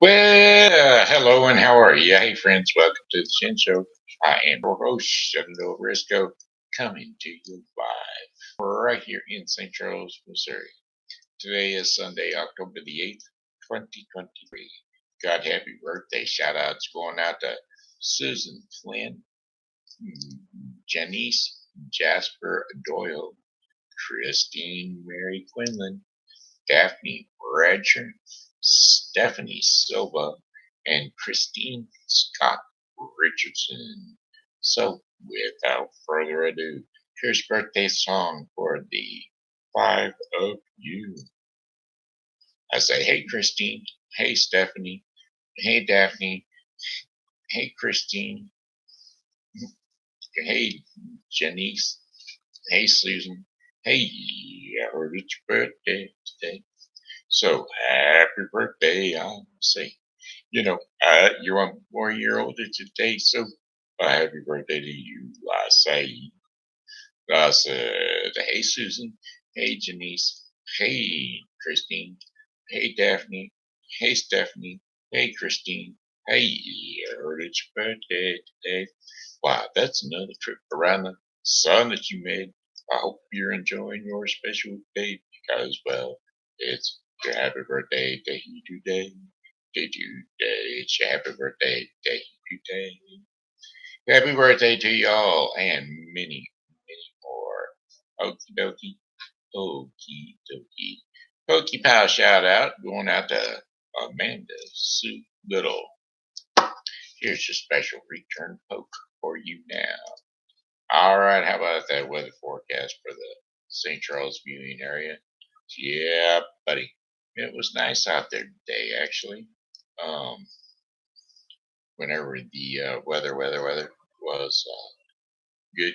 Well, hello and how are you? Hey, friends, welcome to the Shen Show. I am your host, Shenandoah Briscoe, coming to you live right here in St. Charles, Missouri. Today is Sunday, October the 8th, 2023. God, happy birthday. Shout outs going out to Susan, Flynn, Jenise, Jasper, Doyle, Christine, Mary Quinlan, Daphne, Bradsher, Stephanie Silva, and Christine Scott Richardson. So, without further ado, here's birthday song for the five of you. I say, hey Christine, hey Stephanie, hey Daphne, hey Christine, hey Jenise, hey Susan, hey, I heard it's your birthday today. So happy birthday, I say. You're 1 more year older today, so happy birthday to you, I say. I said, hey, Susan. Hey, Jenise. Hey, Christine. Hey, Daphne. Hey, Stephanie. Hey, Christine. Hey, I heard it's your birthday today. Wow, that's another trip around the sun that you made. I hope you're enjoying your special day because, well, it's your happy birthday day today. Did you day? It's your happy birthday day today. Happy birthday to y'all and many, many more. Okie dokie, okie dokie. Pokey Pal shout out going out to Amanda Sue Little. Here's your special return poke for you now. All right, how about that weather forecast for the St. Charles viewing area? Yeah, buddy. It was nice out there today, actually. Um, Whenever the weather was good.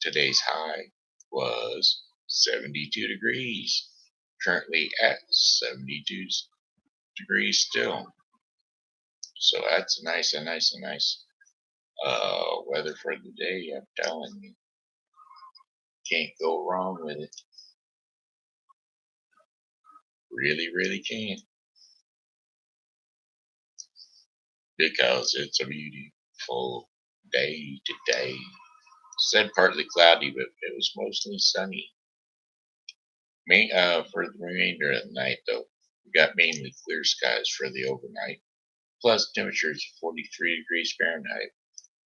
Today's high was 72 degrees. Currently at 72 degrees still. So that's nice weather for the day. I'm telling you, can't go wrong with it. Really can't, because it's a beautiful day today. Said partly cloudy, but it was mostly sunny. For the remainder of the night, though, we got mainly clear skies for the overnight. Plus, temperatures of 43 degrees Fahrenheit.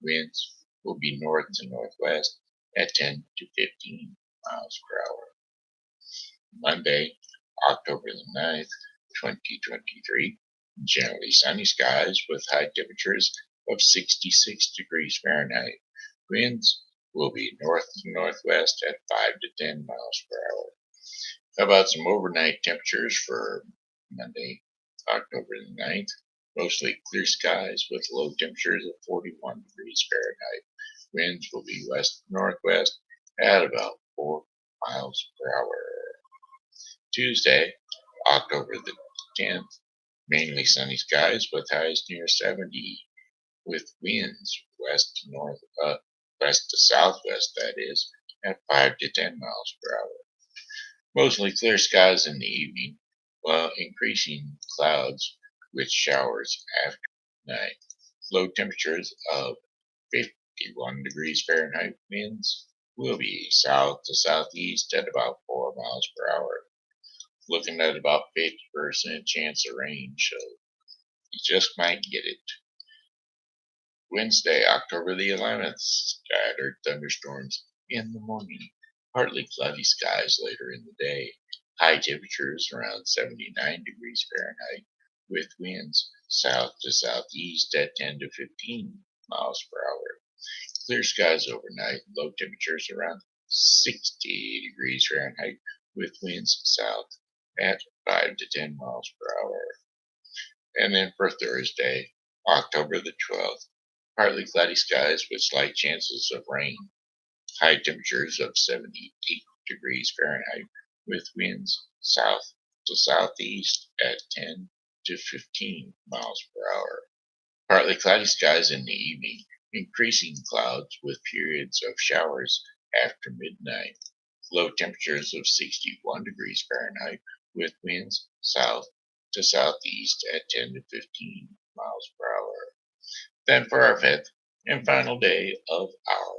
Winds will be north to northwest at 10 to 15 miles per hour. Monday, October the 9th, 2023. Generally sunny skies with high temperatures of 66 degrees Fahrenheit. Winds will be north to northwest at 5 to 10 miles per hour. How about some overnight temperatures for Monday, October the 9th? Mostly clear skies with low temperatures of 41 degrees Fahrenheit. Winds will be west northwest at about 4 miles per hour. Tuesday, October the 10th, mainly sunny skies with highs near 70, with winds west to southwest, that is, at 5 to 10 miles per hour. Mostly clear skies in the evening, while increasing clouds with showers after night. Low temperatures of 51 degrees Fahrenheit. Winds will be south to southeast at about 4 miles per hour. Looking at about 50% chance of rain, so you just might get it. Wednesday, October the 11th, scattered thunderstorms in the morning. Partly cloudy skies later in the day. High temperatures around 79 degrees Fahrenheit, with winds south to southeast at 10 to 15 miles per hour. Clear skies overnight. Low temperatures around 60 degrees Fahrenheit, with winds south at 5 to 10 miles per hour. And then for Thursday, October the 12th, partly cloudy skies with slight chances of rain. High temperatures of 78 degrees Fahrenheit, with winds south to southeast at 10 to 15 miles per hour. Partly cloudy skies in the evening, increasing clouds with periods of showers after midnight. Low temperatures of 61 degrees Fahrenheit, with winds south to southeast at 10 to 15 miles per hour. Then for our fifth and final day of our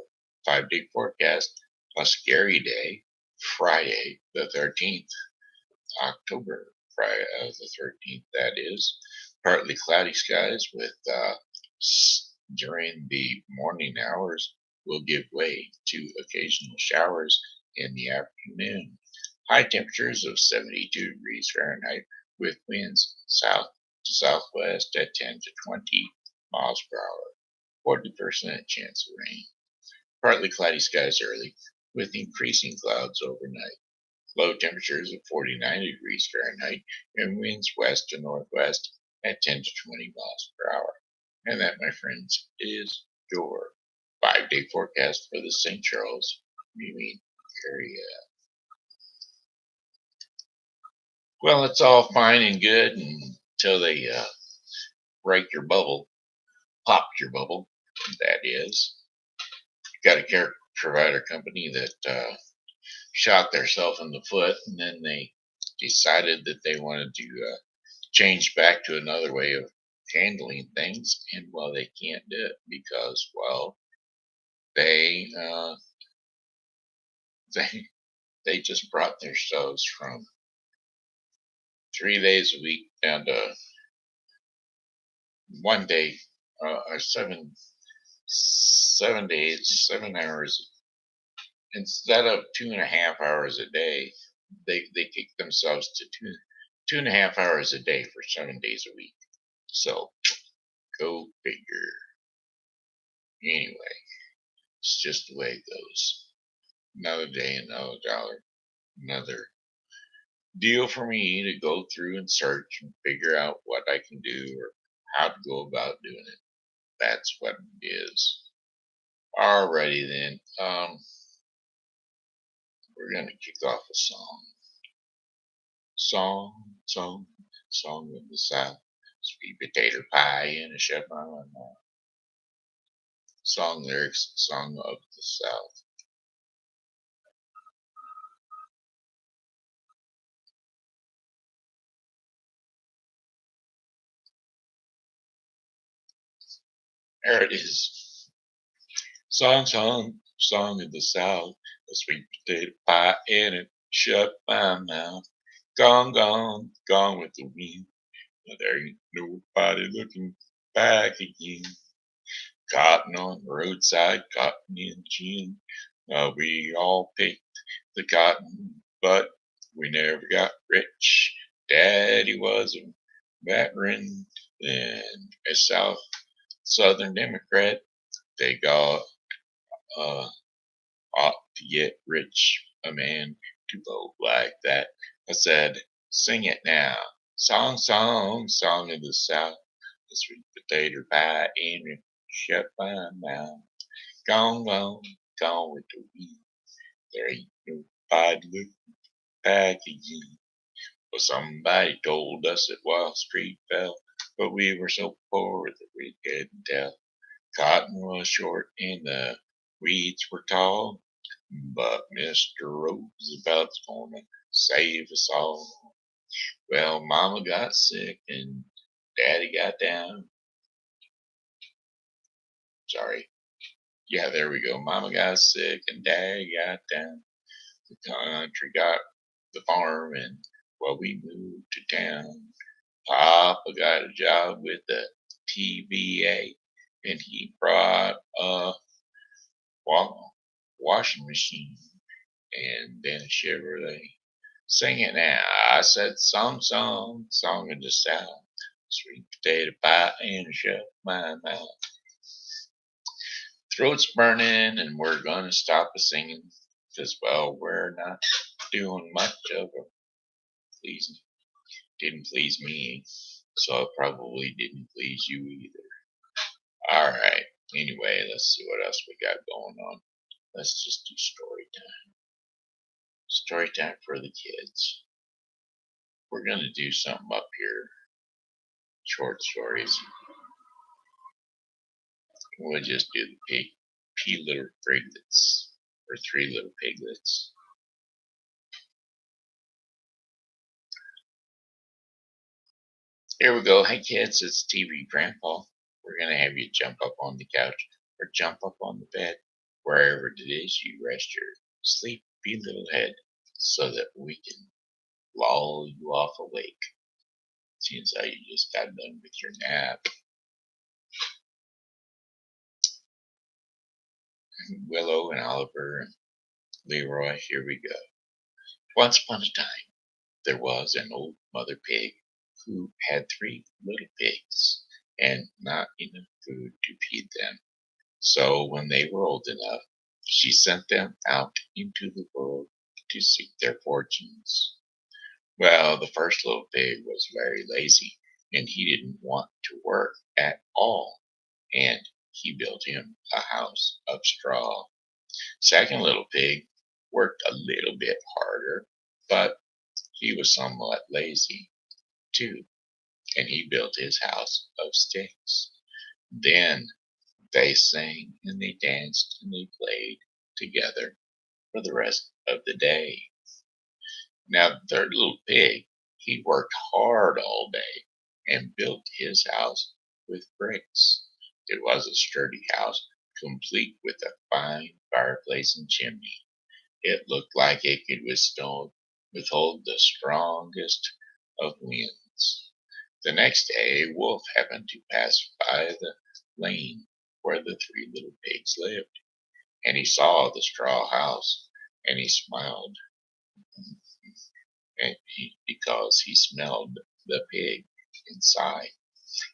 5-day forecast, a scary day, Friday the 13th, October, Friday the 13th, that is. Partly cloudy skies with during the morning hours will give way to occasional showers in the afternoon. High temperatures of 72 degrees Fahrenheit with winds south to southwest at 10 to 20 miles per hour. 40% chance of rain. Partly cloudy skies early with increasing clouds overnight. Low temperatures of 49 degrees Fahrenheit and winds west to northwest at 10 to 20 miles per hour. And that, my friends, is your 5-day forecast for the St. Charles viewing area. Well, it's all fine and good until they break your bubble, pop your bubble, that is. Got a care provider company that shot themselves in the foot, and then they decided that they wanted to change back to another way of handling things, and well, they can't do it because, well, they they they just brought their shows from 3 days a week down to one day, or 7 days, 7 hours. Instead of 2.5 hours a day, they kick themselves to 2.5 hours a day for 7 days a week. So go figure. Anyway, it's just the way it goes. Another day, another dollar, another deal for me to go through and search and figure out what I can do or how to go about doing it. That's what it is. Alrighty then. We're gonna kick off a song. Song of the South. Sweet potato pie and a chef on my mouth. Song lyrics, song of the South. There it is. Song of the South. A sweet potato pie and it shut my mouth. Gone with the wind. Now there ain't nobody looking back again. Cotton on the roadside, cotton in the chin. We all picked the cotton, but we never got rich. Daddy was a veteran and a Southern Democrat. They got ought to get rich, a man to vote like that. I said, sing it now. Song of the South. The sweet potato pie and shut my mouth. Gone with the wind. There ain't nobody looking back again. Well, somebody told us that Wall Street fell, but we were so poor that we couldn't tell. Cotton was short and the weeds were tall, but Mr. Roosevelt's gonna save us all. Well, Mama got sick and Daddy got down. Sorry. Yeah, there we go. Mama got sick and Daddy got down. The country got the farm and well, we moved to town. Papa got a job with the TVA and he brought a washing machine and then a Chevrolet. Sing it now. I said song of the South. Sweet potato pie and shut my mouth. Throat's burning and we're gonna stop a singing. Cause well, we're not doing much of a pleasing. Didn't please me, so it probably didn't please you either. Alright. Anyway, let's see what else we got going on. Let's just do story time. Story time for the kids. We're gonna do something up here. Short stories. We'll just do the little piglets. Or 3 little piglets. Here we go. Hey kids, it's TV Grandpa. We're gonna have you jump up on the couch or jump up on the bed, wherever it is you rest your sleepy little head, so that we can lull you off awake. Seems like you just got done with your nap. Willow and Oliver and Leroy, here we go. Once upon a time, there was an old mother pig who had three little pigs and not enough food to feed them. So when they were old enough, she sent them out into the world to seek their fortunes. Well, the first little pig was very lazy and he didn't want to work at all. And he built him a house of straw. Second little pig worked a little bit harder, but he was somewhat lazy too, and he built his house of sticks. Then they sang and they danced and they played together for the rest of the day. Now, the third little pig, he worked hard all day and built his house with bricks. It was a sturdy house, complete with a fine fireplace and chimney. It looked like it could withhold the strongest of winds. The next day, a wolf happened to pass by the lane where the three little pigs lived, and he saw the straw house, and he smiled because he smelled the pig inside.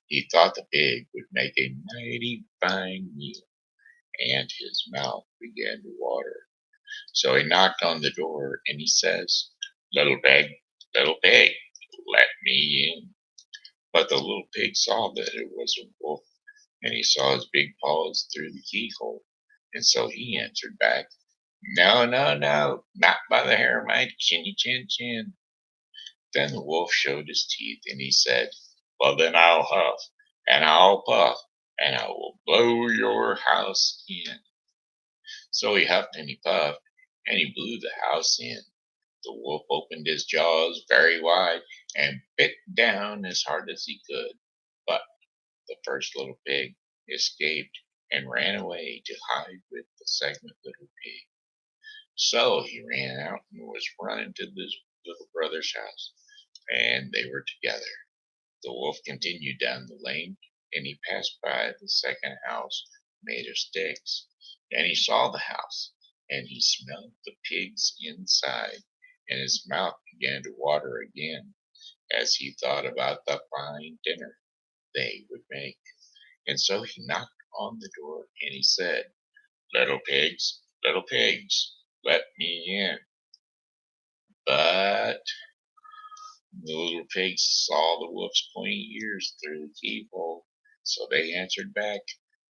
He thought the pig would make a mighty fine meal, and his mouth began to water. So he knocked on the door, and he says, little pig, let me in." But the little pig saw that it was a wolf, and he saw his big paws through the keyhole, and so he answered back, "No, no, no, not by the hair of my chinny chin chin." Then the wolf showed his teeth, and he said, "Well, then I'll huff, and I'll puff, and I will blow your house in." So he huffed and he puffed, and he blew the house in. The wolf opened his jaws very wide and bit down as hard as he could. But the first little pig escaped and ran away to hide with the second little pig. So he ran out and was running to his little brother's house, and they were together. The wolf continued down the lane, and he passed by the second house made of sticks. And he saw the house, and he smelled the pigs inside, and his mouth began to water again as he thought about the fine dinner they would make. And so he knocked on the door, and he said, little pigs, let me in." But the little pigs saw the wolf's pointy ears through the keyhole, so they answered back,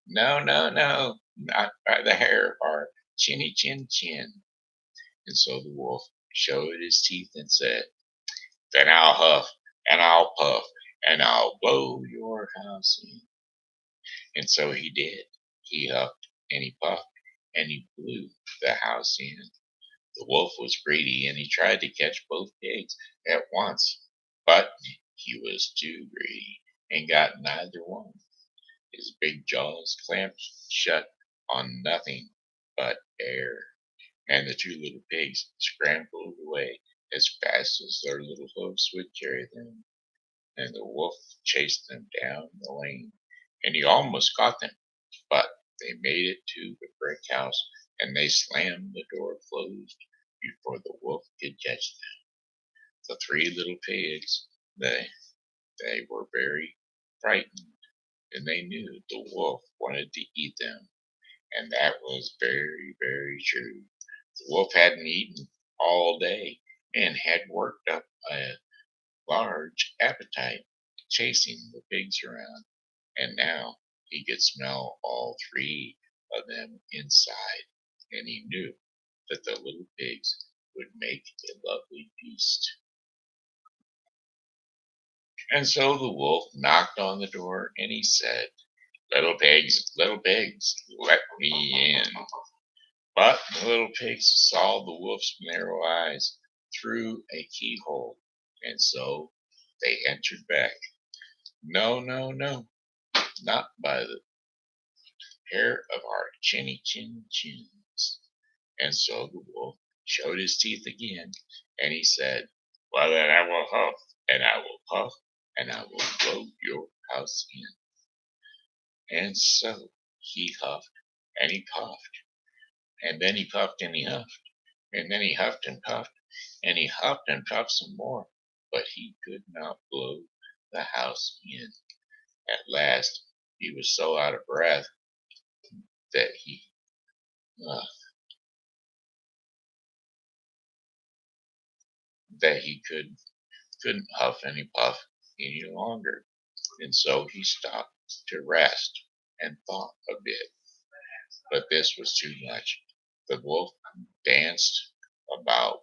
"No, no, no, not by the hair of our chinny chin chin." And so the wolf showed his teeth and said, "Then I'll huff and I'll puff and I'll blow your house in." And so he did. He huffed and he puffed and he blew the house in. The wolf was greedy and he tried to catch both pigs at once, but he was too greedy and got neither one. His big jaws clamped shut on nothing but air, and the two little pigs scrambled away as fast as their little hoofs would carry them. And the wolf chased them down the lane, and he almost caught them, but they made it to the brick house, and they slammed the door closed before the wolf could catch them. The three little pigs, they were very frightened, and they knew the wolf wanted to eat them, and that was very, very true. The wolf hadn't eaten all day and had worked up a large appetite chasing the pigs around, and now he could smell all three of them inside, and he knew that the little pigs would make a lovely feast. And so the wolf knocked on the door and he said, little pigs, let me in." But the little pigs saw the wolf's narrow eyes through a keyhole, and so they answered back, No, no, no, not by the hair of our chinny chin chins. And so the wolf showed his teeth again, and he said, well, then I will huff, and I will puff, and I will blow your house in. And so he huffed, and he puffed, and then he puffed and he huffed, and then he huffed and puffed, and he huffed and puffed some more, but he could not blow the house in. At last, he was so out of breath that uh, he couldn't huff any puff any longer, and so he stopped to rest and thought a bit. But this was too much. The wolf danced about